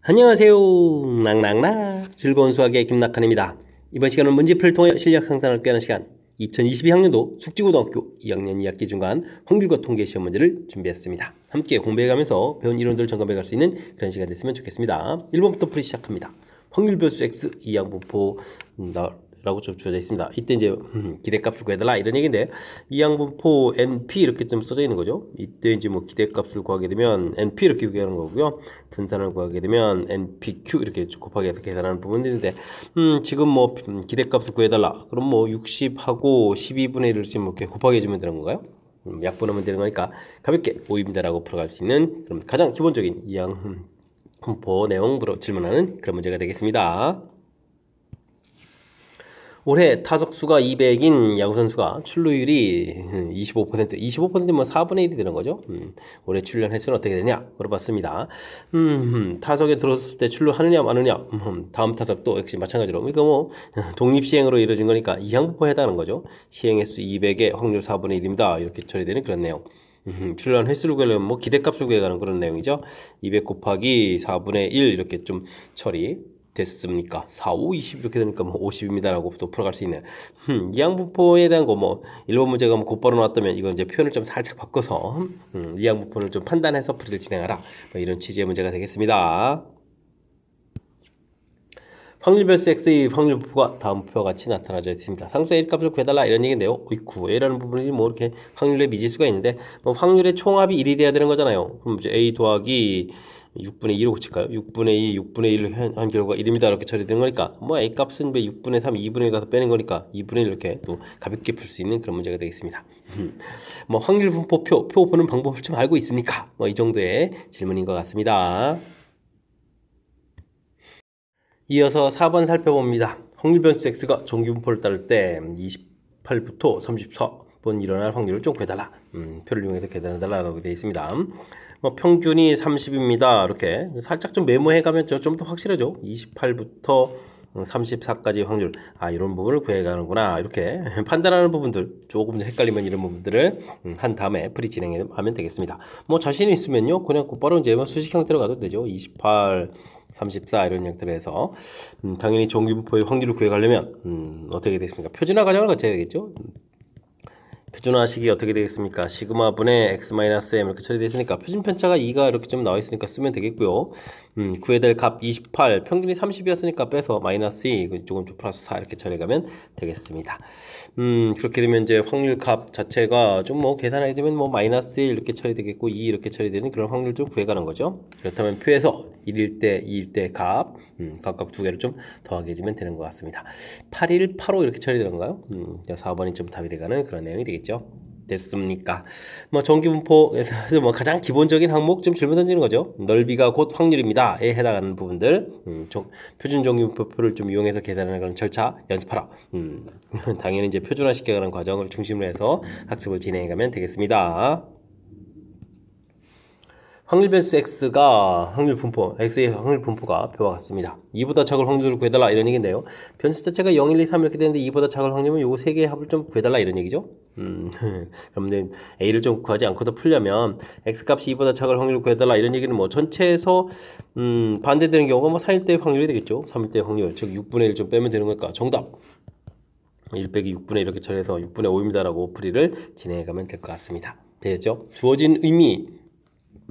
안녕하세요. 낭낭락 즐거운 수학의 김낙한입니다. 이번 시간은 문제풀이를 통해 실력 향상을 꾀하는 시간 2022학년도 숙지고등학교 2학년 2학기 중간 확률과 통계 시험 문제를 준비했습니다. 함께 공부해가면서 배운 이론들을 점검해갈 수 있는 그런 시간 됐으면 좋겠습니다. 1번부터 풀이 시작합니다. 확률 변수 x 이항분포 라고 좀 주어져 있습니다. 이때 이제 기대값을 구해달라 이런 얘기인데 이항분포 NP 이렇게 좀 써져 있는 거죠. 이때 이제 뭐 기대값을 구하게 되면 NP 이렇게 구하는 거고요. 분산을 구하게 되면 NPQ 이렇게 곱하기 해서 계산하는 부분들인데 지금 뭐 기대값을 구해달라. 그럼 뭐 60하고 12분의 1을 지금 이렇게 곱하기 해주면 되는 건가요? 약분하면 되는 거니까 가볍게 5입니다라고 풀어갈 수 있는 그럼 가장 기본적인 이항분포 내용으로 질문하는 그런 문제가 되겠습니다. 올해 타석수가 200인 야구선수가 출루율이 25%면 4분의 1이 되는 거죠. 올해 출연 횟수는 어떻게 되냐 물어봤습니다. 타석에 들어섰을 때 출루하느냐 마느냐 다음 타석도 역시 마찬가지로 이거 뭐 독립시행으로 이루어진 거니까 이항분포에 해당하는 거죠. 시행횟수 200의 확률 4분의 1입니다. 이렇게 처리되는 그런 내용. 출연 횟수를 구하려면 뭐 기대값을 구해가는 그런 내용이죠. 200 곱하기 4분의 1 이렇게 좀 처리 됐습니까? 4, 5, 20 이렇게 되니까 뭐 50입니다라고 또 풀어갈 수 있는 이항분포에 대한 거 뭐 1번 문제가 뭐 곧바로 나왔다면 이건 이제 표현을 좀 살짝 바꿔서 이항분포를 좀 판단해서 풀이를 진행하라 뭐 이런 취지의 문제가 되겠습니다. 확률 변수 x의 확률분포가 다음 표와 같이 나타나져 있습니다. 상수의 1값을 구해달라 이런 얘기인데요. 어이쿠 a라는 부분이 뭐 이렇게 확률의 미지수가 있는데 뭐 확률의 총합이 1이 돼야 되는 거잖아요. 그럼 이제 a 더하기 6분의 2로 고칠까요? 6분의 2, 6분의 1을 한 결과 1입니다. 이렇게 처리되는 거니까 뭐 a 값은 6분의 3, 2분의 1 가서 빼는 거니까 2분의 1 이렇게 또 가볍게 풀 수 있는 그런 문제가 되겠습니다. 뭐 확률 분포 표 보는 방법을 좀 알고 있습니까? 뭐 이 정도의 질문인 것 같습니다. 이어서 4번 살펴봅니다. 확률 변수 x가 정규 분포를 따를 때 28부터 34번 일어날 확률을 좀 구해달라. 표를 이용해서 계산해달라고 되어 있습니다. 뭐 평균이 30입니다. 이렇게 살짝 좀 메모해가면 좀 더 확실하죠. 28부터 34까지 확률 이런 부분을 구해가는구나 이렇게 판단하는 부분들 조금 헷갈리면 이런 부분들을 한 다음에 풀이 진행하면 되겠습니다. 뭐 자신이 있으면요 그냥 곧바로 이제 수식 형태로 가도 되죠. 28 34 이런 형태로 해서 당연히 정규분포의 확률을 구해가려면 어떻게 되겠습니까? 표준화 과정을 거쳐야 되겠죠. 표준화식이 어떻게 되겠습니까? 시그마분의 x-m 이렇게 처리되어 있으니까 표준 편차가 2가 이렇게 좀 나와 있으니까 쓰면 되겠고요. 구해야 될 값 28, 평균이 30이었으니까 빼서 마이너스 2, 조금 좀 플러스 4 이렇게 처리하면 되겠습니다. 그렇게 되면 이제 확률 값 자체가 좀 뭐 계산하게 되면 뭐 마이너스 1 이렇게 처리되겠고 2 이렇게 처리되는 그런 확률 좀 구해가는 거죠. 그렇다면 표에서 1일 때, 2일 때 값 각각 두 개를 좀 더하게 해주면 되는 것 같습니다. 81, 85 이렇게 처리되는가요? 4번이 좀 답이 돼가는 그런 내용이 되겠죠. 됐습니까? 뭐 정규분포에서 뭐 가장 기본적인 항목 좀 질문 던지는 거죠. 넓이가 곧 확률입니다에 해당하는 부분들 표준 정규분포를 좀 이용해서 계산하는 그런 절차 연습하라. 당연히 이제 표준화 시켜가는 과정을 중심으로 해서 학습을 진행해가면 되겠습니다. 확률 변수 x가 확률 분포, x의 확률 분포가 표와 같습니다. 2보다 작을 확률을 구해달라 이런 얘기인데요. 변수 자체가 0, 1, 2, 3 이렇게 되는데 2보다 작을 확률은 요거 3개의 합을 좀 구해달라 이런 얘기죠. 그럼 a를 좀 구하지 않고도 풀려면 x 값이 2보다 작을 확률을 구해달라 이런 얘기는 뭐 전체에서 반대되는 경우가 뭐 4일 때 확률이 되겠죠. 3일 때 확률, 즉 6분의 1 좀 빼면 되는 거니까 정답 1 빼기 6분의 1 이렇게 처리해서 6분의 5입니다라고 풀이를 진행해가면 될 것 같습니다. 되겠죠? 주어진 의미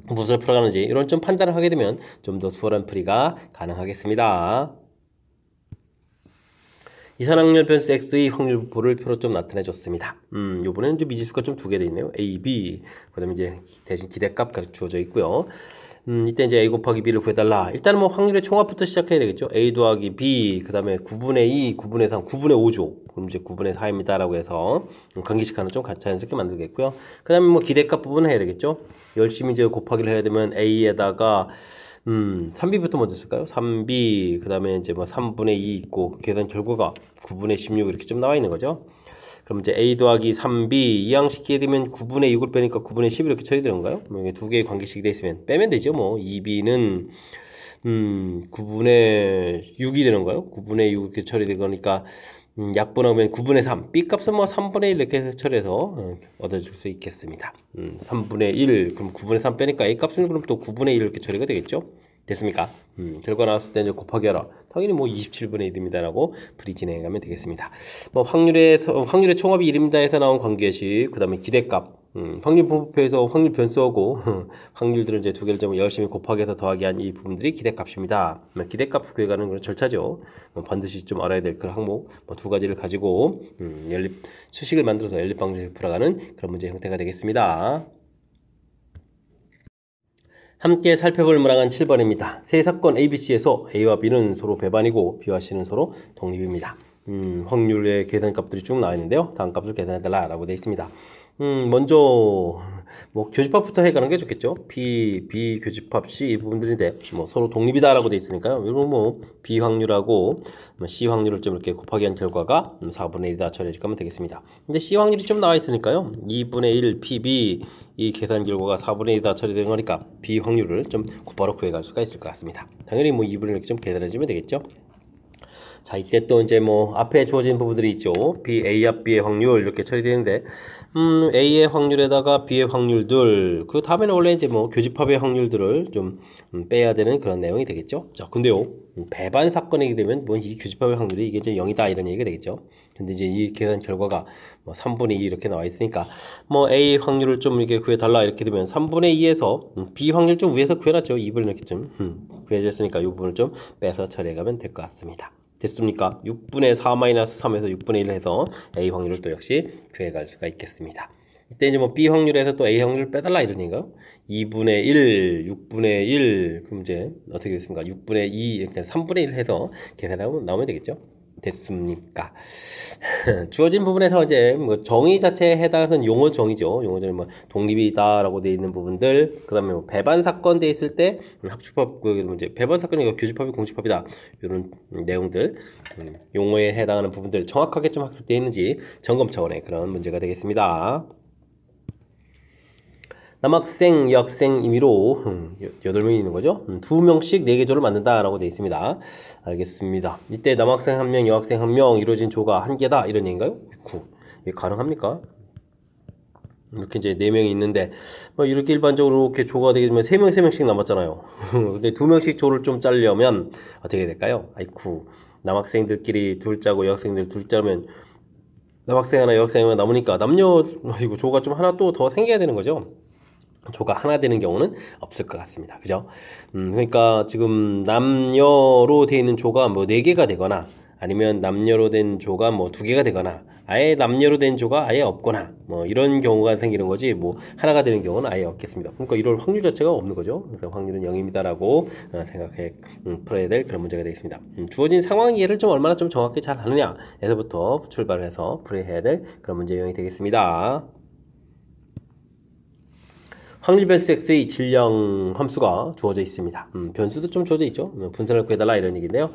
무엇을 풀어가는지 이런 좀 판단을 하게 되면 좀 더 수월한 풀이가 가능하겠습니다. 이산확률 변수 x의 확률 분포를 표로 좀 나타내 줬습니다. 요번에는 좀 미지수가 좀 두 개 돼 있네요. a, b. 그다음에 이제 대신 기대값 주어져 있고요. 이때 이제 a 곱하기 b를 구해달라. 일단은 뭐 확률의 총합부터 시작해야 되겠죠. a 더하기 b, 그 다음에 9분의 2, 9분의 3, 9분의 5죠. 그럼 이제 9분의 4입니다라고 해서 관계식하는 좀 자연스럽게 만들겠고요. 그 다음에 뭐 기대값 부분을 해야 되겠죠. 열심히 이제 곱하기를 해야 되면 a에다가 3b부터 먼저 쓸까요? 3b, 그 다음에 이제 뭐 3분의 2 있고, 계산 결과가 9분의 16 이렇게 좀 나와 있는 거죠. 그럼 이제 a 더하기 3b 이항시키게 되면 9분의 6을 빼니까 9분의 10 이렇게 처리되는 건가요? 두 개의 관계식이 돼 있으면 빼면 되죠. 뭐 2b는 9분의 6이 되는 거예요. 9분의 6 이렇게 처리된 거니까 약분하면 9분의 3, b값은 뭐 3분의 1 이렇게 처리해서 얻어줄 수 있겠습니다. 3분의 1, 그럼 9분의 3 빼니까 a값은 그럼 또 9분의 1 이렇게 처리가 되겠죠. 됐습니까? 결과 나왔을 때 이제 곱하기 하라. 당연히 뭐 27분의 1입니다라고 풀이 진행하면 되겠습니다. 뭐 확률의 총합이 1입니다에서 나온 관계식, 그다음에 기대값, 확률 분포표에서 확률 변수하고 확률들은 이제 두 개를 좀 열심히 곱하기 해서 더하기 한 이 부분들이 기대값입니다. 기대값 구해가는 그런 절차죠. 반드시 좀 알아야 될 그런 항목 두 가지를 가지고 연립 수식을 만들어서 연립 방식을 풀어가는 그런 문제 형태가 되겠습니다. 함께 살펴볼 문항은 7번입니다. 세 사건 ABC에서 A와 B는 서로 배반이고 B와 C는 서로 독립입니다. 확률의 계산값들이 쭉 나와 있는데요. 다음 값을 계산해달라 라고 되어 있습니다. 먼저 뭐 교집합부터 해가는 게 좋겠죠. B 교집합 C 이 부분들인데 뭐 서로 독립이다 라고 되어 있으니까요. 이런 뭐 B 확률하고 C 확률을 좀 이렇게 곱하기 한 결과가 4분의 1이다 처리해 줄 거면 되겠습니다. 근데 C 확률이 좀 나와 있으니까요. 2분의 1 PB 이 계산 결과가 4분의 1이다 처리되는 거니까 B 확률을 좀 곧바로 구해갈 수가 있을 것 같습니다. 당연히 뭐 2분의 1 이렇게 좀 계산해 주면 되겠죠. 자, 이때 또 이제 뭐 앞에 주어진 부분들이 있죠. B, A와 B의 확률 이렇게 처리되는데 A의 확률에다가 B의 확률들 그 다음에는 원래 이제 뭐 교집합의 확률들을 좀 빼야 되는 그런 내용이 되겠죠. 자, 근데요. 배반 사건이게 되면 뭐 이 교집합의 확률이 이게 이제 0이다 이런 얘기가 되겠죠. 근데 이제 이 계산 결과가 뭐 3분의 2 이렇게 나와 있으니까 뭐 A 확률을 좀 이렇게 구해달라 이렇게 되면 3분의 2에서 B 확률 좀 위에서 구해놨죠. 2분의 이렇게 좀 구해졌으니까 이 부분을 좀 빼서 처리해가면 될 것 같습니다. 됐습니까? 6분의 4-3에서 6분의 1 해서 A 확률을 또 역시 구해갈 수가 있겠습니다. 이때 이제 뭐 B 확률에서 또 A 확률을 빼달라 이런 얘기인가요? 2분의 1, 6분의 1, 그럼 이제 어떻게 됐습니까? 6분의 2, 이렇게 3분의 1 해서 계산하면 나오면 되겠죠? 됐습니까? 주어진 부분에서 이제 뭐 정의 자체에 해당하는 용어 정의죠. 용어들 뭐 독립이다라고 되어 있는 부분들, 그다음에 뭐 배반 사건 돼 있을 때 합집합 그 이제 배반 사건이 교집합이 공집합이다 이런 내용들 용어에 해당하는 부분들 정확하게 좀 학습되어 있는지 점검 차원의 그런 문제가 되겠습니다. 남학생, 여학생 임의로 8명이 있는 거죠. 2명씩 4개 조를 만든다라고 되어 있습니다. 알겠습니다. 이때 남학생 1명, 여학생 1명 이루어진 조가 1개다 이런 얘기인가요? 이게 가능합니까? 이렇게 이제 4명이 있는데 뭐 이렇게 일반적으로 이렇게 조가 되게 되면 3명씩 남았잖아요. 근데 2명씩 조를 좀 짜려면 어떻게 될까요? 아이쿠, 남학생들끼리 둘 짜고 여학생들 둘 짜면 남학생 하나, 여학생 하나 남으니까 이거 조가 좀 하나 또 더 생겨야 되는 거죠. 조가 하나 되는 경우는 없을 것 같습니다. 그죠? 그러니까 지금 남녀로 되어 있는 조가 뭐 4개가 되거나 아니면 남녀로 된 조가 뭐 2개가 되거나 아예 남녀로 된 조가 아예 없거나 뭐 이런 경우가 생기는 거지 뭐 하나가 되는 경우는 아예 없겠습니다. 그러니까 이럴 확률 자체가 없는 거죠. 그래서 확률은 0입니다라고 생각해 풀어야 될 그런 문제가 되겠습니다. 주어진 상황 이해를 좀 얼마나 좀 정확히 잘 하느냐에서부터 출발을 해서 풀어야 될 그런 문제 유형이 되겠습니다. 확률 변수 x의 질량 함수가 주어져 있습니다. 변수도 좀 주어져 있죠. 분산을 구해달라 이런 얘기인데요.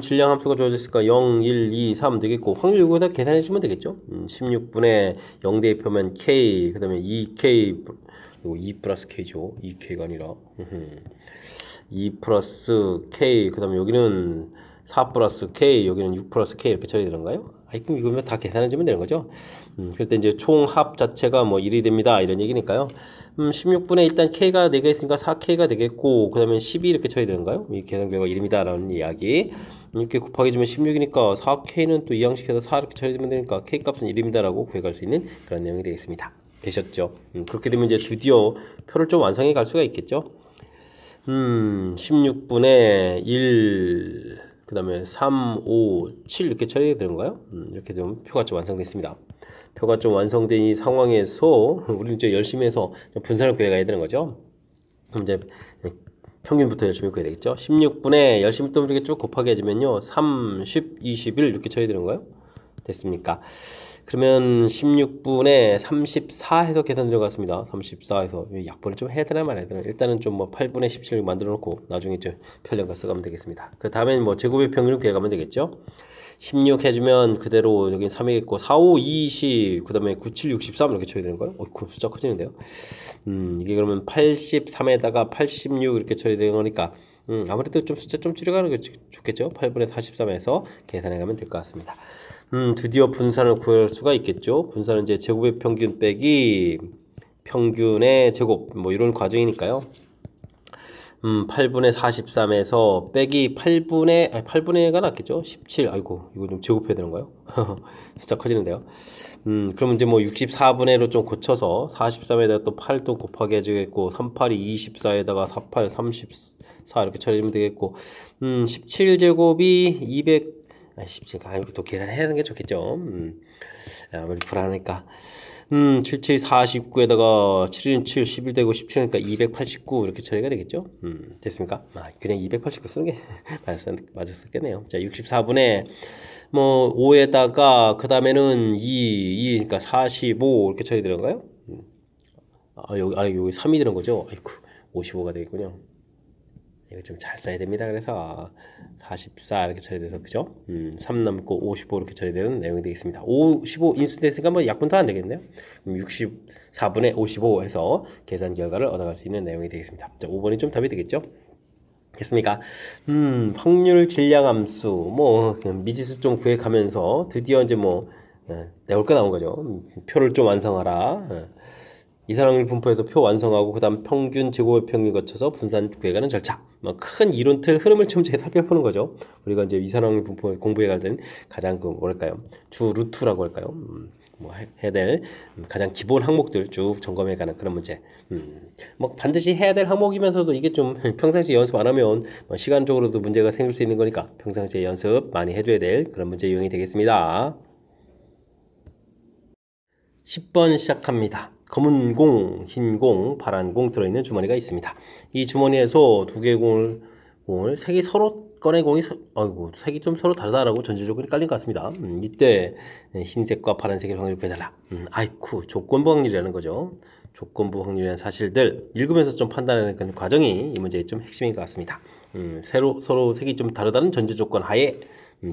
질량 함수가 주어져 있으니까 0, 1, 2, 3 되겠고 확률 요거에다 계산해 주면 되겠죠. 16분의 0 대입하면 k, 그 다음에 2k, 이거 2 플러스 k죠. 2k가 아니라 2 플러스 k, 그 다음에 여기는 4 플러스 k, 여기는 6 플러스 k 이렇게 처리되는가요? 그럼 이거면 다 계산해주면 되는 거죠. 그럴 때 이제 총합 자체가 뭐 1이 됩니다. 이런 얘기니까요. 16분에 일단 k가 4개 있으니까 4k가 되겠고, 그 다음에 12 이렇게 처리되는가요? 이 계산 결과 1입니다. 라는 이야기. 이렇게 곱하기 주면 16이니까 4k는 또 이항식해서 4 이렇게 처리되면 되니까 k 값은 1입니다. 라고 구해갈 수 있는 그런 내용이 되겠습니다. 되셨죠? 그렇게 되면 이제 드디어 표를 좀 완성해 갈 수가 있겠죠? 16분의 1, 그 다음에 3, 5, 7 이렇게 처리되는 건가요? 이렇게 좀 표가 좀 완성됐습니다. 표가 좀 완성된 이 상황에서 우리는 이제 열심히 해서 분산을 구해가야 되는 거죠. 그럼 이제 평균부터 열심히 구해야 되겠죠. 16분에 열심히 또 이렇게 쭉 곱하기 해주면요 3, 10, 21 이렇게 처리되는 거예요. 됐습니까? 그러면 16분에 34 해서 계산 들어갔습니다. 34 해서 약분을 좀 해야 되나 말아야 되나. 일단은 좀 뭐 8분의 17 만들어 놓고 나중에 좀 편량가 써가면 되겠습니다. 그 다음엔 뭐 제곱의 평균을 구해가면 되겠죠. 16 해주면 그대로 여기 3이겠고 4, 5, 20, 그 다음에 9, 7, 63 이렇게 처리되는 거예요. 그 숫자 커지는데요. 이게 그러면 83에다가 86 이렇게 처리되는 거니까 아무래도 좀 숫자 좀 줄여가는 게 좋겠죠. 8분의 43에서 계산해가면 될 것 같습니다. 드디어 분산을 구할 수가 있겠죠. 분산은 이제 제곱의 평균 빼기 평균의 제곱 뭐 이런 과정이니까요. 8분의 43에서 빼기 8분의가 낫겠죠? 17. 아이고, 이거 좀 제곱해야 되는가요? 숫자 커지는데요. 그럼 이제 뭐 64분의로 좀 고쳐서 43에다가 또 8도 곱하기 해주겠고, 38이 24에다가 48, 34 이렇게 처리하면 되겠고, 17제곱이 200, 17, 또 계산해야 하는 게 좋겠죠? 아무리 불안하니까. 77, 49에다가 7인 7, 11 되고 17이니까 289 이렇게 처리가 되겠죠? 됐습니까? 그냥 289 쓰는 게 맞았겠네요. 자, 64분의 뭐 5에다가 그 다음에는 2, 그러니까 45 이렇게 처리되는가요? 여기 3이 들은 거죠? 아이고, 55가 되겠군요. 이거 좀 잘 써야 됩니다. 그래서 44 이렇게 처리돼서 그죠? 3 남고 55 이렇게 처리되는 내용이 되겠습니다. 55 인수됐으니까 뭐 약분도 안 되겠네요. 그럼 64분의 55 해서 계산 결과를 얻어갈 수 있는 내용이 되겠습니다. 자, 5번이 좀 답이 되겠죠? 됐습니까? 확률 질량 함수 뭐 미지수 좀 구해가면서 드디어 이제 뭐 내올 거 나온 거죠. 표를 좀 완성하라. 이산확률 분포에서 표 완성하고 그 다음 평균 제곱의 평균 거쳐서 분산 구해가는 절차. 뭐 큰 이론 틀 흐름을 좀 살펴보는 거죠. 우리가 이제 이산확률 분포 공부해 갈 때는 가장 뭐랄까요? 주 루트라고 할까요? 뭐 해야 될 가장 기본 항목들 쭉 점검해 가는 그런 문제. 뭐 반드시 해야 될 항목이면서도 이게 좀 평상시에 연습 안 하면 뭐 시간적으로도 문제가 생길 수 있는 거니까 평상시에 연습 많이 해줘야 될 그런 문제 유형이 되겠습니다. 10번 시작합니다. 검은 공, 흰 공, 파란 공 들어있는 주머니가 있습니다. 이 주머니에서 두 개의 공을 색이 서로 꺼낸 공이 색이 좀 서로 다르다라고 전체적으로 깔린 것 같습니다. 이때 흰색과 파란색의 확률을 구해달라. 아이쿠, 조건부 확률이라는 거죠. 조건부 확률이라는 사실들 읽으면서 좀 판단하는 그런 과정이 이 문제의 좀 핵심인 것 같습니다. 서로 색이 좀 다르다는 전제 조건 하에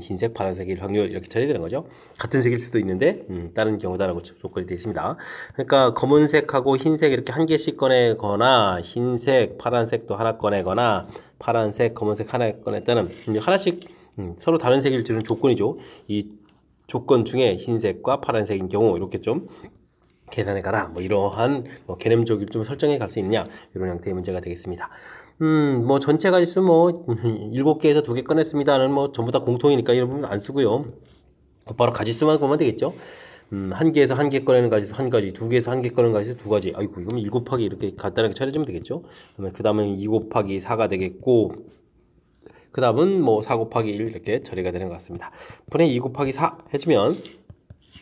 흰색, 파란색일 확률 이렇게 처리되는 거죠. 같은 색일 수도 있는데 다른 경우다라고 조건이 되어 있습니다. 그러니까 검은색하고 흰색 이렇게 한 개씩 꺼내거나 흰색, 파란색도 하나 꺼내거나 파란색, 검은색 하나 꺼냈다는 하나씩 서로 다른 색일 줄은 조건이죠. 이 조건 중에 흰색과 파란색인 경우 이렇게 좀 계산해 가라. 뭐 이러한 개념적으로 좀 설정해 갈 수 있느냐 이런 형태의 문제가 되겠습니다. 뭐 전체 가지수 뭐 7개에서 2개 꺼냈습니다는 뭐 전부 다 공통이니까 이런 부분 안 쓰고요. 바로 가지수만 보면 되겠죠. 1개에서 1개 꺼내는 가지수 1가지, 2개에서 1개 꺼내는 가지수 2가지. 아이고, 이거면 1 곱하기 이렇게 간단하게 처리해주면 되겠죠. 그 다음에 2 곱하기 4가 되겠고, 그 다음은 뭐 4 곱하기 1 이렇게 처리가 되는 것 같습니다. 분의 2 곱하기 4 해주면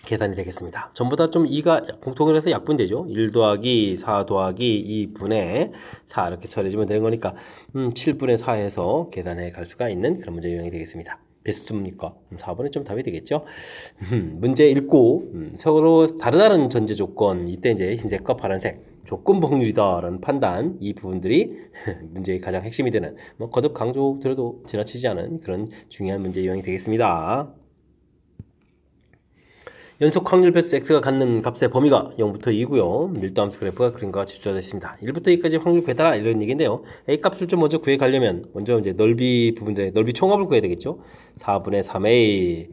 계산이 되겠습니다. 전부 다 좀 2가 공통을 해서 약분되죠. 1 더하기 4 더하기 2분의 4 이렇게 처리해주면 되는 거니까 7분의 4 해서 계산해 갈 수가 있는 그런 문제 유형이 되겠습니다. 됐습니까? 4번에 좀 답이 되겠죠. 문제 읽고 서로 다르다는 전제 조건 이때 이제 흰색과 파란색 조건부 확률이다라는 판단 이 부분들이 문제의 가장 핵심이 되는 뭐 거듭 강조 드려도 지나치지 않은 그런 중요한 문제 유형이 되겠습니다. 연속 확률 배수 x가 갖는 값의 범위가 0부터 2고요. 밀도함수 그래프가 그림과 같이 주어져 있습니다. 1부터 2까지 확률 구해달라 이런 얘기인데요. a 값을 좀 먼저 구해가려면 먼저 이제 넓이 부분들 넓이 총합을 구해야 되겠죠. 4분의 3a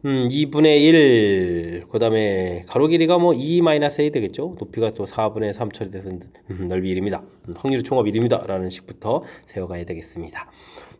2분의 1 그 다음에 가로 길이가 뭐 2-a 되겠죠. 높이가 또 4분의 3 처리돼서 넓이 1입니다. 확률 총합 1입니다 라는 식부터 세워가야 되겠습니다.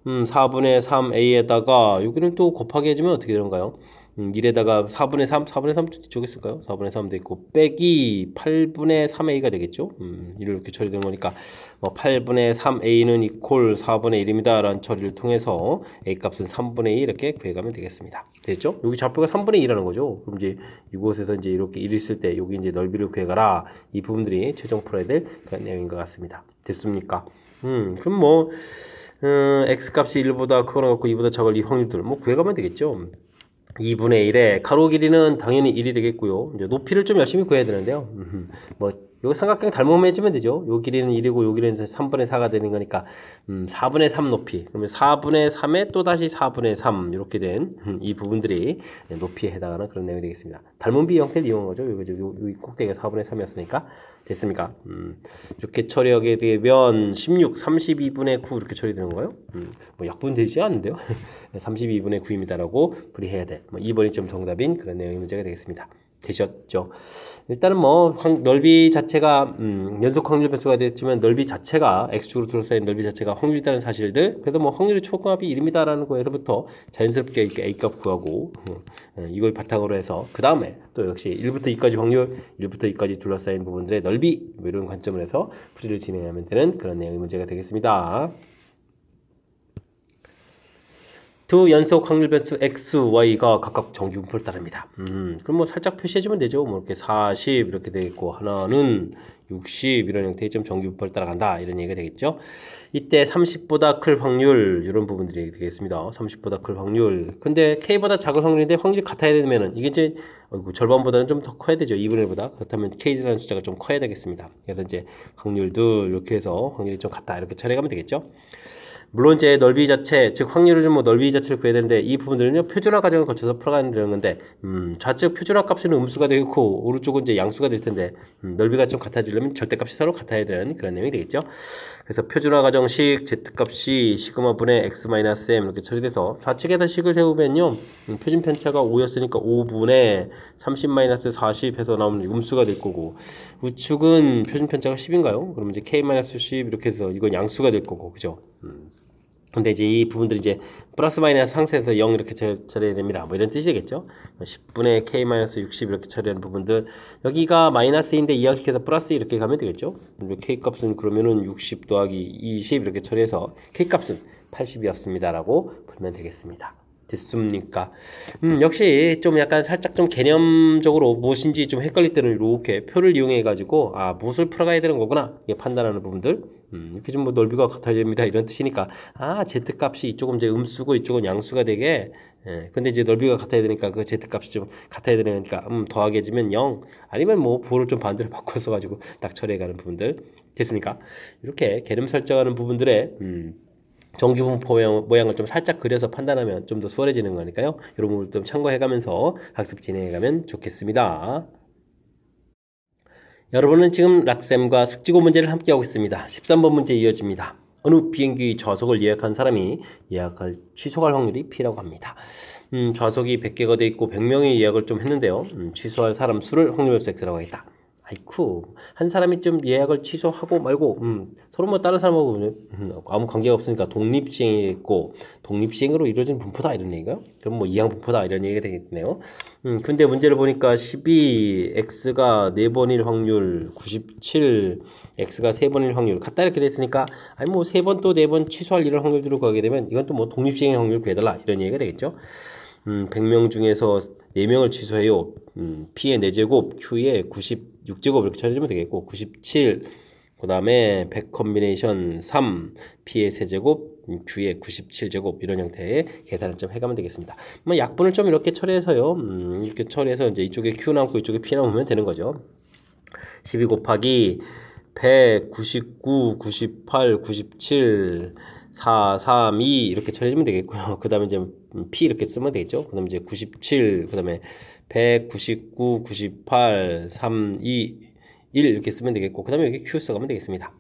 4분의 3a에다가 여기는 또 곱하기 해주면 어떻게 되는가요? 1에다가 4분의 3 뒤쪽에 쓸까요? 4분의 3도 있고 빼기 8분의 3a가 되겠죠. 이렇게 처리되는 거니까 8분의 3a는 이퀄 4분의 1입니다 라는 처리를 통해서 a값은 3분의 2 이렇게 구해가면 되겠습니다. 됐죠? 여기 좌표가 3분의 2라는 거죠. 그럼 이제 이곳에서 이제 이렇게 1 있을 때 여기 이제 넓이를 구해가라. 이 부분들이 최종 풀어야 될 그런 내용인 것 같습니다. 됐습니까? 그럼 뭐 x값이 1보다 크거나 같고 2보다 작을 이 확률들 뭐 구해가면 되겠죠. 2분의 1에 가로 길이는 당연히 1이 되겠고요. 이제 높이를 좀 열심히 구해야 되는데요. 뭐 요 삼각형 닮아만 해주면 되죠. 요 길이는 1이고 요 길이는 3분의 4가 되는 거니까 4분의 3 높이 그러면 4분의 3에 또다시 4분의 3 이렇게 된 이 부분들이 높이에 해당하는 그런 내용이 되겠습니다. 닮은 비 형태를 이용한 거죠. 요 꼭대기가 4분의 3이었으니까 됐습니까? 이렇게 처리하게 되면 16, 32분의 9 이렇게 처리되는 거예요. 뭐 약분 되지 않는데요. 32분의 9입니다라고 풀이해야 돼. 뭐 2번이 좀 정답인 그런 내용의 문제가 되겠습니다. 되셨죠. 일단은 뭐 넓이 자체가 연속 확률 변수가 됐지만 넓이 자체가 x축으로 둘러싸인 넓이 자체가 확률이라는 사실들, 그래서 뭐 확률의 초합이 1입니다라는 거에서부터 자연스럽게 이렇게 a값 구하고 이걸 바탕으로 해서 그 다음에 또 역시 1부터 2까지 확률, 1부터 2까지 둘러싸인 부분들의 넓이, 뭐 이런 관점을 해서 풀이를 진행하면 되는 그런 내용의 문제가 되겠습니다. 두 연속 확률 변수 x, y가 각각 정규분포를 따릅니다. 그럼 뭐 살짝 표시해주면 되죠. 뭐 이렇게 40 이렇게 되겠고, 하나는 60 이런 형태의 좀 정규분포를 따라간다 이런 얘기가 되겠죠. 이때 30보다 클 확률 이런 부분들이 되겠습니다. 30보다 클 확률. 근데 k보다 작은 확률인데 확률이 같아야 되면은 이게 이제 절반보다는 좀 더 커야 되죠. 2분의 1보다. 그렇다면 k라는 숫자가 좀 커야 되겠습니다. 그래서 이제 확률들 이렇게 해서 확률이 좀 같다 이렇게 처리하면 되겠죠. 물론 이제 넓이 자체, 즉 확률을 좀 뭐 넓이 자체를 구해야 되는데 이 부분들은요 표준화 과정을 거쳐서 풀어가는 건데 좌측 표준화 값은 음수가 되고 오른쪽은 이제 양수가 될 텐데 넓이가 좀 같아지려면 절대값이 서로 같아야 되는 그런 내용이 되겠죠. 그래서 표준화 과정식 z값이 시그마 분의 x-m 이렇게 처리돼서 좌측에서 식을 세우면요 표준 편차가 5였으니까 5분의 30-40 해서 나오는 음수가 될 거고, 우측은 표준 편차가 10인가요? 그러면 이제 k-10 이렇게 해서 이건 양수가 될 거고, 그죠? 근데 이제 이 부분들이 이제 플러스 마이너스 상태에서 0 이렇게 처리해야 됩니다. 뭐 이런 뜻이 되겠죠. 10분의 k-60 이렇게 처리하는 부분들, 여기가 마이너스인데 이항식해서 플러스 이렇게 가면 되겠죠. k 값은 그러면은 60 더하기 20 이렇게 처리해서 k 값은 80이었습니다 라고 풀면 되겠습니다. 됐습니까? 역시 좀 약간 살짝 좀 개념적으로 무엇인지 좀 헷갈릴 때는 이렇게 표를 이용해 가지고 무엇을 풀어가야 되는 거구나 이게 판단하는 부분들, 이렇게 좀 뭐 넓이가 같아야 됩니다 이런 뜻이니까 z 값이 이쪽은 이제 음수고 이쪽은 양수가 되게, 근데 이제 넓이가 같아야 되니까 그 z 값이 좀 같아야 되니까 더하게 해주면 0, 아니면 뭐 부호를 좀 반대로 바꿔서 가지고 딱 처리해가는 부분들 됐습니까? 이렇게 개념 설정하는 부분들의 정규분포 모양을 좀 살짝 그려서 판단하면 좀 더 수월해지는 거니까요. 이런 부분을 좀 참고해가면서 학습 진행해가면 좋겠습니다. 여러분은 지금 락쌤과 숙지고 문제를 함께하고 있습니다. 13번 문제 이어집니다. 어느 비행기 좌석을 예약한 사람이 예약을 취소할 확률이 P라고 합니다. 좌석이 100개가 돼 있고 100명이 예약을 좀 했는데요. 취소할 사람 수를 확률변수 X라고 하겠다. 아이쿠, 한 사람이 좀 예약을 취소하고 말고 서로 뭐 다른 사람하고 아무 관계가 없으니까 독립시행했고 독립시행으로 이루어진 분포다 이런 얘기가요? 그럼 뭐 이항 분포다 이런 얘기가 되겠네요. 근데 문제를 보니까 12 x가 4번일 확률 97 x가 3번일 확률 같다 이렇게 됐으니까 아니 뭐 3번 또 4번 취소할 이런 확률들을 구하게 되면 이건 또 뭐 독립시행의 확률 구해달라 이런 얘기가 되겠죠. 100명 중에서 4명을 취소해요. P의 4제곱, Q의 96제곱 이렇게 처리해주면 되겠고, 97, 그 다음에 100 컨비네이션 3, P의 3제곱, Q의 97제곱 이런 형태의 계산을 좀 해가면 되겠습니다. 뭐 약분을 좀 이렇게 처리해서요. 이렇게 처리해서 이제 이쪽에 Q 남고 이쪽에 P 남으면 되는 거죠. 12 곱하기 100, 99, 98, 97, 4, 3, 2 이렇게 처리해주면 되겠고요. 그 다음에 이제 P 이렇게 쓰면 되겠죠. 그 다음에 이제 97, 그 다음에 100, 99, 98, 3, 2, 1 이렇게 쓰면 되겠고, 그 다음에 여기 Q 써가면 되겠습니다.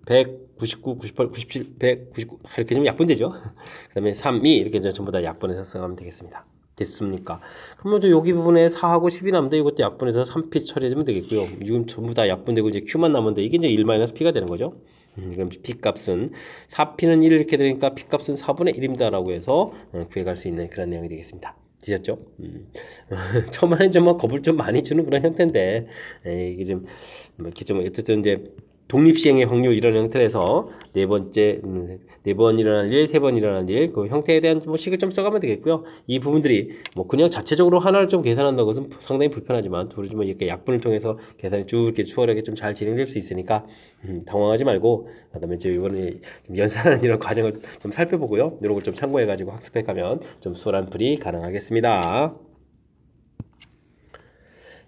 100, 99, 98, 97, 100, 99 이렇게 좀 약분되죠. 그 다음에 3, 2 이렇게 전부 다 약분해서 써가면 되겠습니다. 됐습니까? 그러면 또 여기 부분에 4하고 10이 남는데 이것도 약분해서 3P 처리해주면 되겠고요. 이건 전부 다 약분되고 이제 Q만 남는데 이게 이제 1-P가 되는 거죠. 그럼 P값은 4P는 1 이렇게 되니까 P값은 4분의 1입니다 라고 해서 구해갈 수 있는 그런 내용이 되겠습니다. 되셨죠? 처음에는 좀 뭐 겁을 좀 많이 주는 그런 형태인데 이게 좀 이렇게 좀 어쨌든 이제 독립시행의 확률 이런 형태에서 네 번 일어날 일, 3번 일어날 일, 그 형태에 대한 뭐 식을 좀 써가면 되겠고요. 이 부분들이 뭐 그냥 자체적으로 하나를 좀 계산한다고 해서 상당히 불편하지만 둘이 좀 이렇게 약분을 통해서 계산이 쭉 이렇게 수월하게 좀 잘 진행될 수 있으니까 당황하지 말고, 그다음에 이제 이번에 좀 연산하는 이런 과정을 좀 살펴보고요. 이런 걸 좀 참고해가지고 학습해가면 좀 수월한 풀이 가능하겠습니다.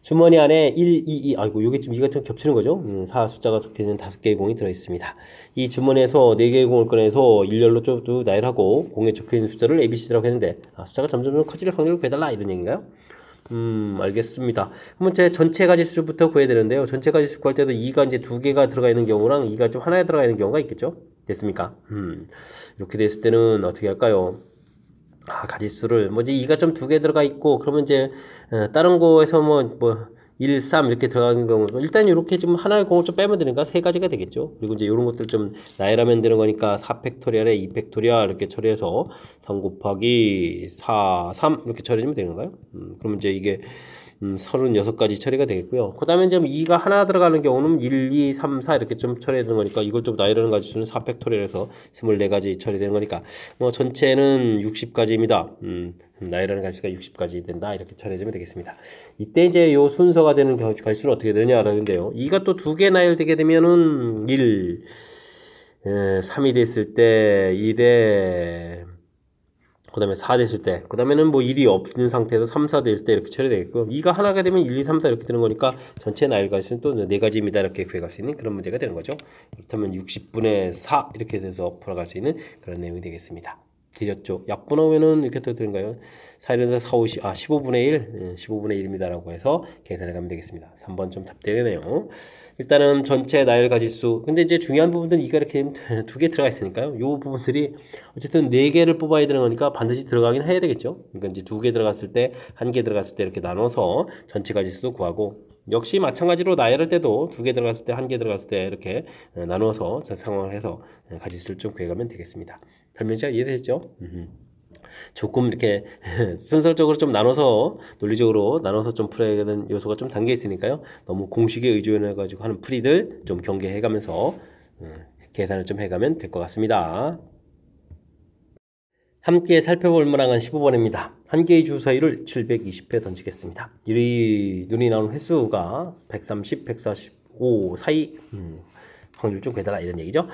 주머니 안에 1, 2, 2, 아이고, 요게 지금 이가 좀 겹치는 거죠? 4 숫자가 적혀있는 5개의 공이 들어있습니다. 이 주머니에서 4개의 공을 꺼내서 일렬로 쭉 나열하고 공에 적혀있는 숫자를 ABC라고 했는데, 숫자가 점점 커질 확률을 구해달라 이런 얘기인가요? 알겠습니다. 그러면 제 전체 가지수부터 구해야 되는데요. 전체 가지수 구할 때도 2가 이제 2개가 들어가 있는 경우랑 2가 좀 하나에 들어가 있는 경우가 있겠죠? 됐습니까? 이렇게 됐을 때는 어떻게 할까요? 가지수를 뭐지 2가 좀 두 개 들어가 있고 그러면 이제 다른 거에서 뭐 1, 3 이렇게 들어가는 경우 일단 이렇게 지금 하나의 공을 좀 빼면 되니까 세 가지가 되겠죠. 그리고 이제 이런 것들 좀 나열하면 되는 거니까 4팩토리얼에 2팩토리얼 이렇게 처리해서 3 곱하기 4, 3 이렇게 처리하면 되는 거예요. 그러면 이제 이게 36가지 처리가 되겠고요. 그 다음에 이제 2가 하나 들어가는 경우는 1, 2, 3, 4 이렇게 좀 처리해야 되는 거니까 이걸 좀 나열하는 가지수는 4팩토리얼에서 24가지 처리되는 거니까 뭐 전체는 60가지입니다. 나열하는 가지수가 60가지 된다 이렇게 처리해주면 되겠습니다. 이때 이제 요 순서가 되는 가지수는 어떻게 되느냐라는데요. 2가 또 두 개 나열되게 되면은 1, 3이 됐을 때 1에 그 다음에 4 됐을 때, 그 다음에는 뭐 1이 없는 상태에서 3, 4 됐을 때 이렇게 처리되겠고, 2가 하나가 되면 1, 2, 3, 4 이렇게 되는 거니까 전체 나열 가지수는 또 4가지입니다. 이렇게 구해갈 수 있는 그런 문제가 되는 거죠. 그렇다면 60분의 4 이렇게 돼서 풀어갈 수 있는 그런 내용이 되겠습니다. 되셨죠? 약분 하면은 이렇게 또 되는가요? 4, 1에서 4, 5, 15분의 1, 15분의 1입니다. 라고 해서 계산해 가면 되겠습니다. 3번 좀 답되네요. 일단은 전체 나열 가지수. 근데 이제 중요한 부분들은 이가 이렇게 두 개 들어가 있으니까요. 요 부분들이 어쨌든 4개를 뽑아야 되는 거니까 반드시 들어가긴 해야 되겠죠. 그러니까 이제 2개 들어갔을 때, 1개 들어갔을 때 이렇게 나눠서 전체 가지수도 구하고, 역시 마찬가지로 나열할 때도 2개 들어갔을 때, 1개 들어갔을 때 이렇게 나눠서 상황을 해서 가지수를 좀 구해가면 되겠습니다. 설명이 이해되셨죠? 조금 이렇게 순서적으로 좀 나눠서 논리적으로 나눠서 좀 풀어야 되는 요소가 좀 담겨 있으니까요. 너무 공식에 의존해 가지고 하는 풀이들 좀 경계해 가면서 계산을 좀 해가면 될 것 같습니다. 함께 살펴볼 문항은 15번입니다. 한 개의 주 사이를 720회 던지겠습니다. 이 눈이 나오는 횟수가 130, 145 사이 확률 좀 괴다라 이런 얘기죠.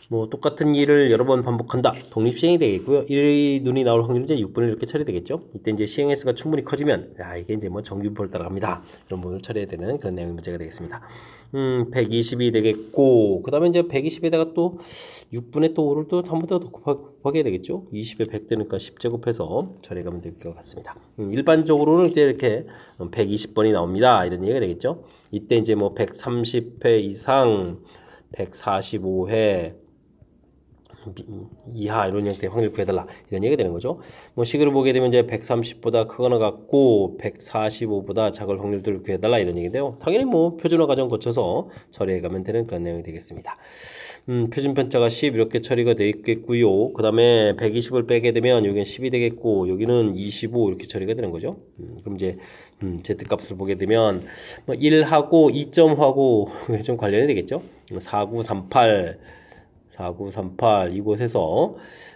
뭐 똑같은 일을 여러 번 반복한다. 독립시행이 되겠고요. 이 눈이 나올 확률은 이제 6분의 이렇게 처리되겠죠. 이때 이제 시행 횟수가 충분히 커지면 이게 이제 뭐 정규분포를 따라갑니다. 이런 부분을 처리해야 되는 그런 내용의 문제가 되겠습니다. 120이 되겠고 그 다음에 이제 120에다가 또 6분의 또 5를 또 한 번 더 곱하게 되겠죠. 20에 100 되니까 10제곱해서 처리해가면 될 것 같습니다. 일반적으로는 이제 이렇게 120번이 나옵니다. 이런 얘기가 되겠죠. 이때 이제 뭐 130회 이상 145회 이하 이런 형태의 확률 구해달라 이런 얘기가 되는 거죠. 뭐 식으로 보게 되면 이제 130보다 크거나 같고 145보다 작을 확률들을 구해달라 이런 얘기인데요. 당연히 뭐 표준화 과정 거쳐서 처리해가면 되는 그런 내용이 되겠습니다. 표준 편차가 10 이렇게 처리가 되어 있겠고요. 그 다음에 120을 빼게 되면 여기는 10이 되겠고 여기는 25 이렇게 처리가 되는 거죠. 그럼 이제 Z값을 보게 되면 뭐 1하고 2점하고 좀 관련이 되겠죠. 4938 이곳에서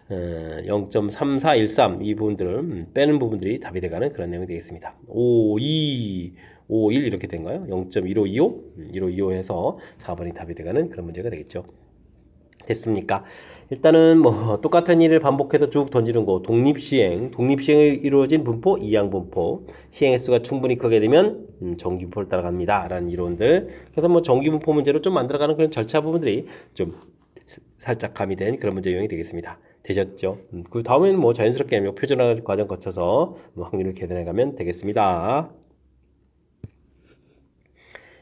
0.3413 이 부분들을 빼는 부분들이 답이 돼가는 그런 내용이 되겠습니다. 51 이렇게 된가요? 0.1525 1525 해서 4번이 답이 돼가는 그런 문제가 되겠죠. 됐습니까? 일단은 뭐 똑같은 일을 반복해서 쭉 던지는 거 독립시행이 이루어진 분포 이항분포 시행 횟수가 충분히 크게 되면 정규분포를 따라갑니다 라는 이론들. 그래서 뭐 정규분포 문제로 좀 만들어가는 그런 절차 부분들이 좀 살짝 가미된 그런 문제 유형이 되겠습니다. 되셨죠? 그 다음에는 뭐 자연스럽게 표준화 과정 거쳐서 확률을 계산해 가면 되겠습니다.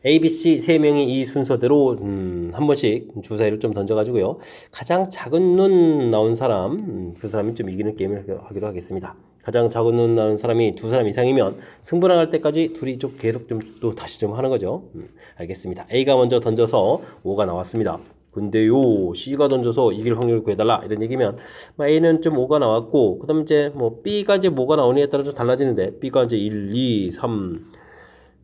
A, B, C 세 명이 이 순서대로 한 번씩 주사위를 좀 던져가지고요. 가장 작은 눈 나온 사람, 그 사람이 좀 이기는 게임을 하기로 하겠습니다. 가장 작은 눈 나온 사람이 두 사람 이상이면 승부를 할 때까지 둘이 좀 계속 좀 또 다시 좀 하는 거죠. 알겠습니다. A가 먼저 던져서 5가 나왔습니다. 근데요 C가 던져서 이길 확률을 구해달라 이런 얘기면 A는 좀 5가 나왔고 그 다음 이제 뭐 B가 이제 뭐가 나오느냐에 따라 좀 달라지는데 B가 이제 1, 2, 3,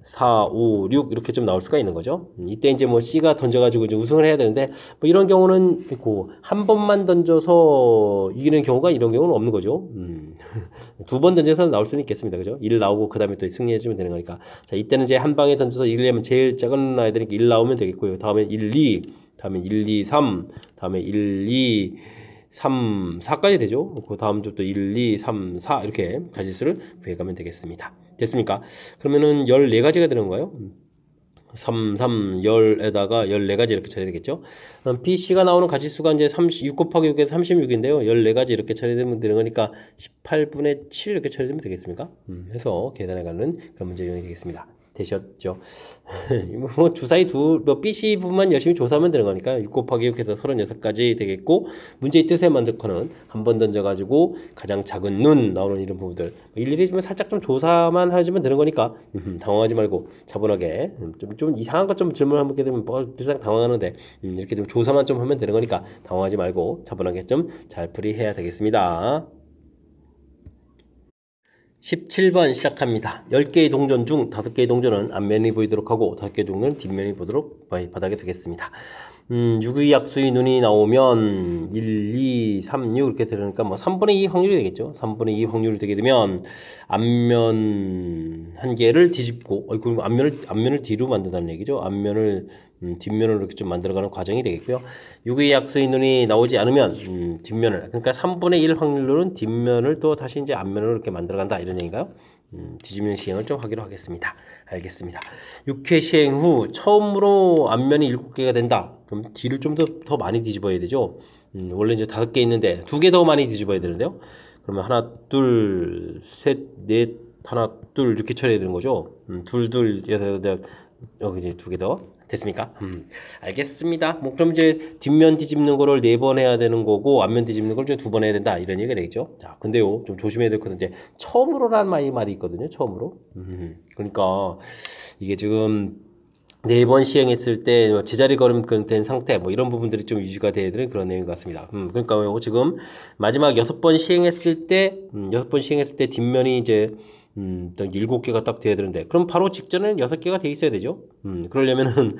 4, 5, 6 이렇게 좀 나올 수가 있는 거죠. 이때 이제 뭐 C가 던져가지고 이제 우승을 해야 되는데 뭐 이런 경우는 있고 한 번만 던져서 이기는 경우가 이런 경우는 없는 거죠. 두 번 던져서 나올 수는 있겠습니다. 그죠? 1 나오고 그 다음에 또 승리해주면 되는 거니까. 자, 이때는 이제 한 방에 던져서 이기려면 제일 작은 아이들이 1 나오면 되겠고요. 다음에 1, 2, 다음에 1, 2, 3, 다음에 1, 2, 3, 4까지 되죠. 그 다음도 또 1, 2, 3, 4 이렇게 가지수를 구해가면 되겠습니다. 됐습니까? 그러면은 14가지가 되는 거예요. 3, 10에다가 14가지 이렇게 처리되겠죠. B, C가 나오는 가지수가 이제 6 곱하기 6에서 36인데요. 14가지 이렇게 처리되면 되는 거니까 18분의 7 이렇게 처리되면 되겠습니까? 해서 계산해가는 그런 문제 유형이 되겠습니다. 되셨죠. 뭐 주사위 뭐 BC 부분만 열심히 조사하면 되는 거니까 6 곱하기 6 해서 36가지 되겠고, 문제의 뜻에 만족하는 한 번 던져가지고 가장 작은 눈 나오는 이런 부분들 일일이 좀 살짝 좀 조사만 하시면 되는 거니까 당황하지 말고 차분하게 좀 이상한 것 좀 질문을 하게 되면 뭐 늘상 당황하는데 이렇게 좀 조사만 좀 하면 되는 거니까 당황하지 말고 차분하게 좀 잘 풀이해야 되겠습니다. 17번 시작합니다. 10개의 동전 중 5개의 동전은 앞면이 보이도록 하고 5개의 동전은 뒷면이 보도록 바닥에 두겠습니다. 6의 약수의 눈이 나오면 1, 2, 3, 6 이렇게 되니까 뭐 3분의 2 확률이 되겠죠. 3분의 2 확률이 되게 되면 앞면 한 개를 뒤집고, 그럼 앞면을 뒤로 만든다는 얘기죠. 앞면을 뒷면으로 이렇게 좀 만들어가는 과정이 되겠고요. 6의 약수의 눈이 나오지 않으면 뒷면을, 그러니까 3분의 1 확률로는 뒷면을 또 다시 이제 앞면으로 이렇게 만들어간다 이런 얘기인가요? 뒤집는 시행을 좀 하기로 하겠습니다. 알겠습니다. 6회 시행 후 처음으로 앞면이 7개가 된다. 그럼 뒤를 좀 더 많이 뒤집어야 되죠. 원래 이제 5개 있는데 2개 더 많이 뒤집어야 되는데요. 그러면 하나, 둘, 셋, 넷, 하나, 둘 이렇게 처리해야 되는 거죠. 둘, 여섯, 여기 이제 2개 더. 됐습니까? 알겠습니다. 뭐 그럼 이제 뒷면 뒤집는 거를 4번 해야 되는 거고 앞면 뒤집는 걸 2번 해야 된다 이런 얘기가 되겠죠. 자, 근데요 좀 조심해야 될 것은 이제 처음으로라는 말이 있거든요. 처음으로. 그러니까 이게 지금 4번 시행했을 때 제자리 걸음된 상태 뭐 이런 부분들이 좀 유지가 돼야 되는 그런 내용 같습니다. 그러니까 지금 마지막 6번 시행했을 때 6번 시행했을 때 뒷면이 이제 7개가 딱 돼야 되는데, 그럼 바로 직전에는 6개가 돼 있어야 되죠. 그러려면은,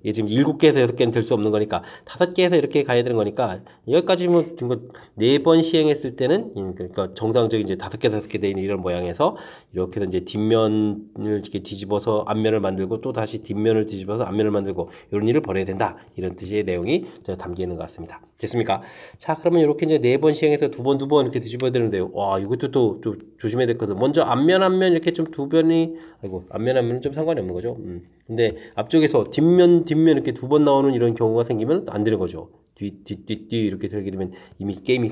이게 지금 7개에서 6개는 될 수 없는 거니까, 5개에서 이렇게 가야 되는 거니까, 여기까지 뭐, 4번 시행했을 때는, 그러니까 정상적인 이제 5개, 5개 돼 있는 이런 모양에서, 이렇게 해서 이제 뒷면을 이렇게 뒤집어서 앞면을 만들고, 또 다시 뒷면을 뒤집어서 앞면을 만들고, 이런 일을 벌여야 된다. 이런 뜻의 내용이 담겨 있는 것 같습니다. 됐습니까? 자, 그러면 이렇게 이제 4번 시행해서 2번 이렇게 뒤집어야 되는데요. 와, 이것도 또 조심해야 될 것은, 먼저 앞면 이렇게 좀 두 변이, 앞면 좀 상관이 없는 거죠. 근데 앞쪽에서 뒷면 이렇게 2번 나오는 이런 경우가 생기면 안 되는 거죠. 뒤 이렇게 되게 되면 이미 게임이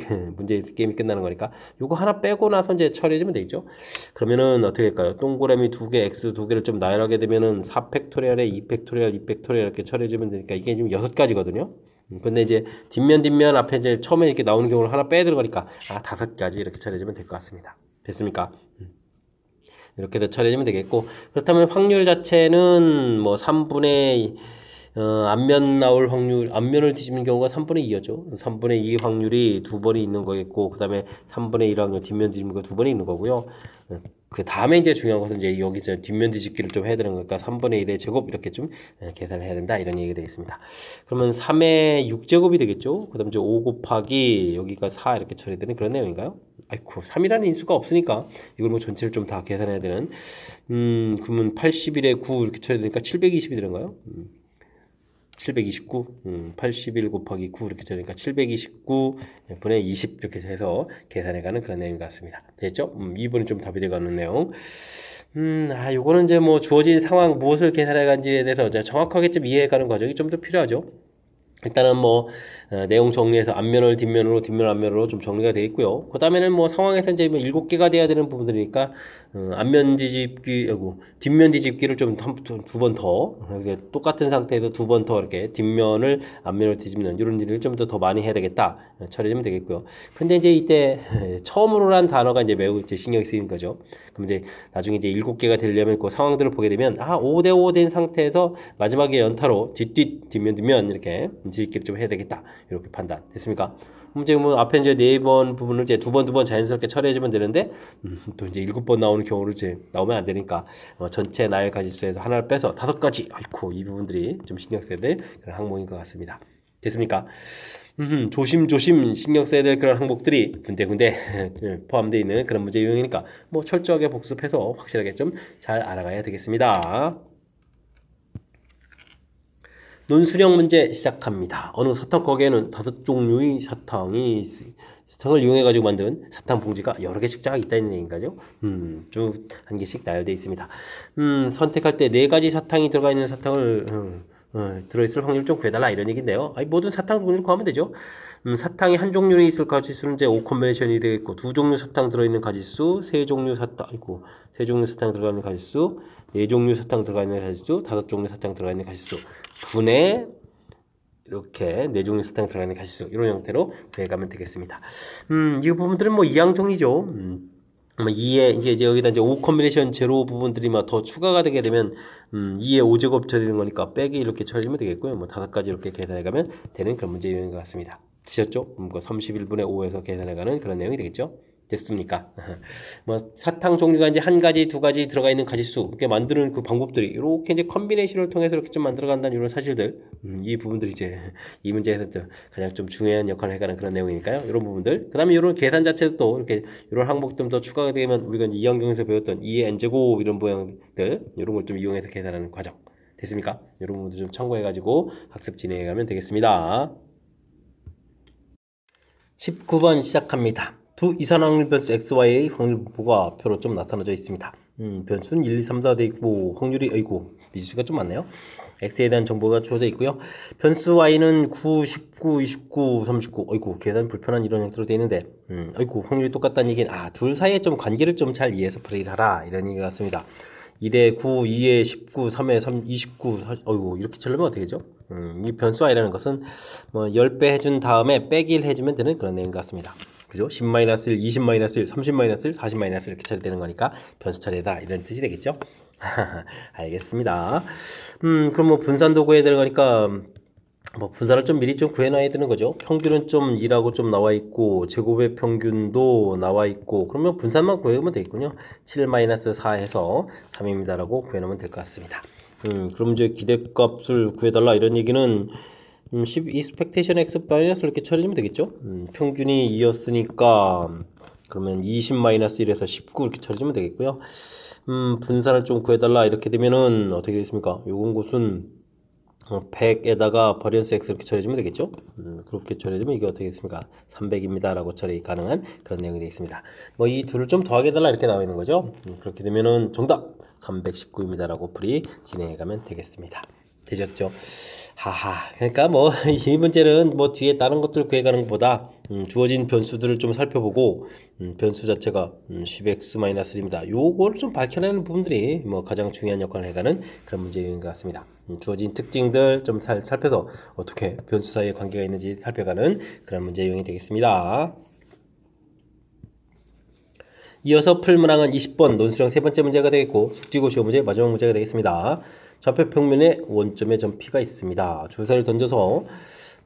게임이 끝나는 거니까 요거 하나 빼고 나서 이제 처리해주면 되겠죠. 그러면은 어떻게 할까요? 동그라미 2개, x 2개를 좀 나열하게 되면은 4팩토리얼에 2팩토리얼 이렇게 처리해주면 되니까 이게 지금 6가지거든요. 근데 이제 뒷면 앞에 이제 처음에 이렇게 나오는 경우를 하나 빼야 되는 거니까 5가지 이렇게 처리해주면 될 것 같습니다. 됐습니까? 이렇게 해서 처리해주면 되겠고, 그렇다면 확률 자체는 뭐 3분의 앞면 나올 확률, 앞면을 뒤집는 경우가 3분의 2였죠. 3분의 2 확률이 2번이 있는 거겠고, 그 다음에 3분의 1 확률 뒷면 뒤집는 거 2번이 있는 거고요. 그 다음에 이제 중요한 것은 이제 여기서 뒷면 뒤집기를 좀 해야 되는 거니까 3분의 1의 제곱 이렇게 좀 계산을 해야 된다 이런 얘기가 되겠습니다. 그러면 3의 6제곱이 되겠죠. 그 다음에 이제 5 곱하기 여기가 4 이렇게 처리되는 그런 내용인가요? 아이고 3이라는 인수가 없으니까 이걸 뭐 전체를 좀 다 계산해야 되는 그러면 81에 9 이렇게 처리되니까 720이 되는가요? 729, 81 곱하기 9 이렇게 되니까 729 분의 20 이렇게 해서 계산해가는 그런 내용 같습니다. 됐죠? 2번이 좀 답이 돼가는 내용. 요거는 이제 뭐 주어진 상황 무엇을 계산해간지에 대해서 정확하게 좀 이해해가는 과정이 좀 더 필요하죠. 일단은 뭐 내용 정리해서 앞면을 뒷면으로 뒷면 앞면으로 좀 정리가 되어 있고요. 그 다음에는 뭐 상황에서 이제 뭐 7개가 돼야 되는 부분들이니까 앞면 뒤집기, 뒷면 뒤집기를 좀 2번 더 똑같은 상태에서 2번 더 이렇게 뒷면을 앞면으로 뒤집는 이런 일을 좀 더 많이 해야 되겠다 처리하면 되겠고요. 근데 이제 이때 처음으로란 단어가 이제 매우 이제 신경이 쓰이는 거죠. 그럼 이제 나중에 이제 7개가 되려면 그 상황들을 보게 되면 5대5 된 상태에서 마지막에 연타로 뒷면 이렇게 뒤집기를 좀 해야 되겠다 이렇게 판단 됐습니까? 이제 뭐 앞에 이제 4번 부분을 이제 2번 자연스럽게 처리해주면 되는데 또 이제 7번 나오는 경우를 이제 나오면 안 되니까 전체 나열 가지수에서 하나를 빼서 5가지 아이고 이 부분들이 좀 신경 써야 될 그런 항목인 것 같습니다. 됐습니까? 조심조심 신경 써야 될 그런 항목들이 군데군데 포함되어 있는 그런 문제 유형이니까 뭐 철저하게 복습해서 확실하게 좀 잘 알아가야 되겠습니다. 논술형 문제 시작합니다. 어느 사탕가게에는 5종류의 사탕을 이용해 가지고 만든 사탕 봉지가 여러 개씩 쫙 있다는 얘기인가요? 쭉 한 개씩 나열되어 있습니다. 선택할 때 4가지 사탕이 들어가 있는 사탕을 들어있을 확률 좀 구해달라 이런 얘기인데요. 모든 사탕 종류를 구하면 되죠. 사탕이 한 종류에 있을 가지수는 이제 5콤비네이션이 되겠고, 두 종류 사탕 들어있는 가지수, 세 종류 사탕, 세 종류 사탕 들어가 있는 가지수, 네 종류 사탕 들어가 있는 가지수, 다섯 종류 사탕 들어가 있는 가지수, 분의 이렇게 네 종류 사탕 들어가 있는 가지수, 이런 형태로 구해가면 되겠습니다. 이 부분들은 뭐 이항정리죠. 2에 이제 여기다 이제 5 콤비네이션 제로 부분들이 막 더 추가가 되게 되면 2에 5제곱 처리되는 거니까 빼기 이렇게 처리하면 되겠고요. 뭐 5가지 이렇게 계산해 가면 되는 그런 문제 유형인 것 같습니다. 되셨죠? 31분의 5에서 계산해 가는 그런 내용이 되겠죠? 됐습니까? 뭐 사탕 종류가 이제 한 가지, 두 가지 들어가 있는 가지수 이렇게 만드는 그 방법들이 이렇게 이제 컨비네이션을 통해서 이렇게 좀 만들어 간다는 이런 사실들, 이 부분들이 이제 이 문제에서 가장 좀 중요한 역할을 해가는 그런 내용이니까요. 이런 부분들. 그다음에 이런 계산 자체도 또 이렇게 이런 항목들 더 추가가 되면 우리가 이제 2학년에서 배웠던 2의 n제곱 이런 모양들 이런 걸 좀 이용해서 계산하는 과정. 됐습니까? 이런 부분들 좀 참고해가지고 학습 진행해 가면 되겠습니다. 19번 시작합니다. 두 이산확률 변수 xy의 확률 분포가 표로 좀 나타나져 있습니다. 변수는 1, 2, 3, 4 돼 있고 확률이 미지수가 좀 많네요. x에 대한 정보가 주어져 있고요. 변수 y는 9, 19, 29, 39. 계산 불편한 이런 형태로 되어 있는데 확률이 똑같다는 얘기는 둘 사이에 좀 관계를 좀 잘 이해해서 풀이를 하라 이런 얘기 같습니다. 1에 9, 2에 19, 3에 3, 29. 이렇게 쳐려면 어떻게 되죠? 이 변수 y라는 것은 뭐 10배 해준 다음에 빼기를 해주면 되는 그런 내용 같습니다. 그죠? 10-1, 20-1, 30-1, 40- 이렇게 처리되는 거니까 변수 처리다 이런 뜻이 되겠죠? 알겠습니다. 그럼 뭐 분산도 구해야 되는 거니까 뭐 분산을 좀 미리 좀 구해놔야 되는 거죠. 평균은 좀 2라고 좀 나와 있고 제곱의 평균도 나와 있고 그러면 분산만 구해오면 되겠군요. 7-4 해서 3입니다 라고 구해놓으면 될 것 같습니다. 그럼 이제 기대값을 구해달라 이런 얘기는 10 expectation x 마이너스 이렇게 처리하면 되겠죠. 평균이 2였으니까 그러면 20-1에서 19 이렇게 처리하면 되겠고요. 분산을 좀 구해달라 이렇게 되면은 어떻게 되겠습니까? 요건 곳은 100에다가 버리언스 x 이렇게 처리해주면 되겠죠. 그렇게 처리해주면 이게 어떻게 되겠습니까? 300입니다 라고 처리 가능한 그런 내용이 되겠습니다. 뭐 이 둘을 좀 더하게 해달라 이렇게 나와 있는 거죠. 그렇게 되면은 정답 319입니다 라고 풀이 진행해 가면 되겠습니다. 되셨죠? 그러니까 뭐 이 문제는 뭐 뒤에 다른 것들 구해가는 것보다 주어진 변수들을 좀 살펴보고 변수 자체가 10x-1입니다. 요걸 좀 밝혀내는 부분들이 뭐 가장 중요한 역할을 해가는 그런 문제인 것 같습니다. 주어진 특징들 좀 살펴서 어떻게 변수 사이에 관계가 있는지 살펴가는 그런 문제 유형이 되겠습니다. 이어서 풀 문항은 20번 논술형 세 번째 문제가 되겠고 숙지고 시험 문제 마지막 문제가 되겠습니다. 좌표 평면에 원점에 점 P가 있습니다. 주사를 던져서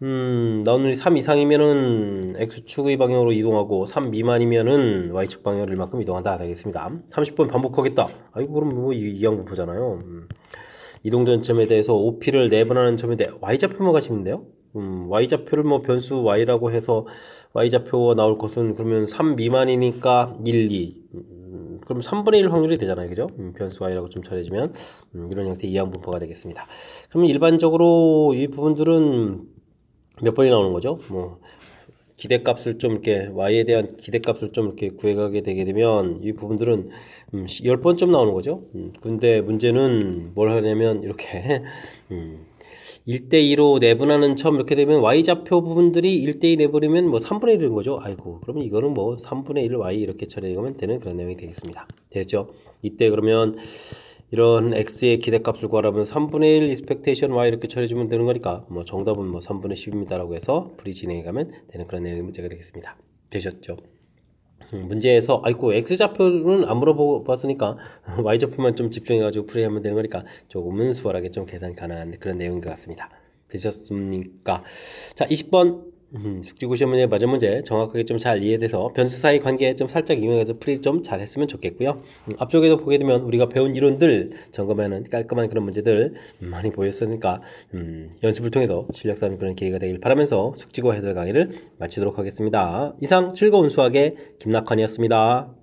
나누기 3 이상이면은 X축의 방향으로 이동하고 3 미만이면은 Y축 방향으로 이만큼 이동한다 되겠습니다. 30번 반복하겠다. 그럼 뭐 이항분포잖아요. 이동된 점에 대해서 OP를 내분하는 점인데 Y좌표만 가시면돼요. Y좌표를 뭐 변수 Y라고 해서 Y좌표가 나올 것은 그러면 3 미만이니까 1, 2 그럼 3분의 1 확률이 되잖아요. 그죠? 변수 y라고 좀 처리해주면 이런 형태의 이항분포가 되겠습니다. 그러면 일반적으로 이 부분들은 몇 번이 나오는 거죠? 뭐 기대값을 좀 이렇게 y에 대한 기대값을 좀 이렇게 구해가게 되게 되면 이 부분들은 10번쯤 나오는 거죠. 근데 문제는 뭘 하냐면 이렇게 1대2로 내분하는 점 이렇게 되면 y좌표 부분들이 1대2 내버리면 뭐 3분의 1인 거죠. 그러면 이거는 뭐 3분의 1 y 이렇게 처리하면 되는 그런 내용이 되겠습니다. 됐죠? 이때 그러면 이런 x의 기대값을 구하려면 3분의 1 expectation y 이렇게 처리해주면 되는 거니까 뭐 정답은 뭐 3분의 10입니다 라고 해서 풀이 진행해가면 되는 그런 내용의 문제가 되겠습니다. 되셨죠? 문제에서 x좌표는 안 물어봤으니까 y좌표만 좀 집중해가지고 풀이하면 되는 거니까 조금은 수월하게 좀 계산 가능한 그런 내용인 것 같습니다. 되셨습니까? 자, 20번 숙지고 시험 문제 맞은 문제 정확하게 좀 잘 이해돼서 변수 사이 관계 좀 살짝 이용해서 풀이 좀 잘 했으면 좋겠고요. 앞쪽에도 보게 되면 우리가 배운 이론들 점검하는 깔끔한 그런 문제들 많이 보였으니까 연습을 통해서 실력 쌓는 그런 기회가 되길 바라면서 숙지고 해설 강의를 마치도록 하겠습니다. 이상 즐거운 수학의 김낙환이었습니다.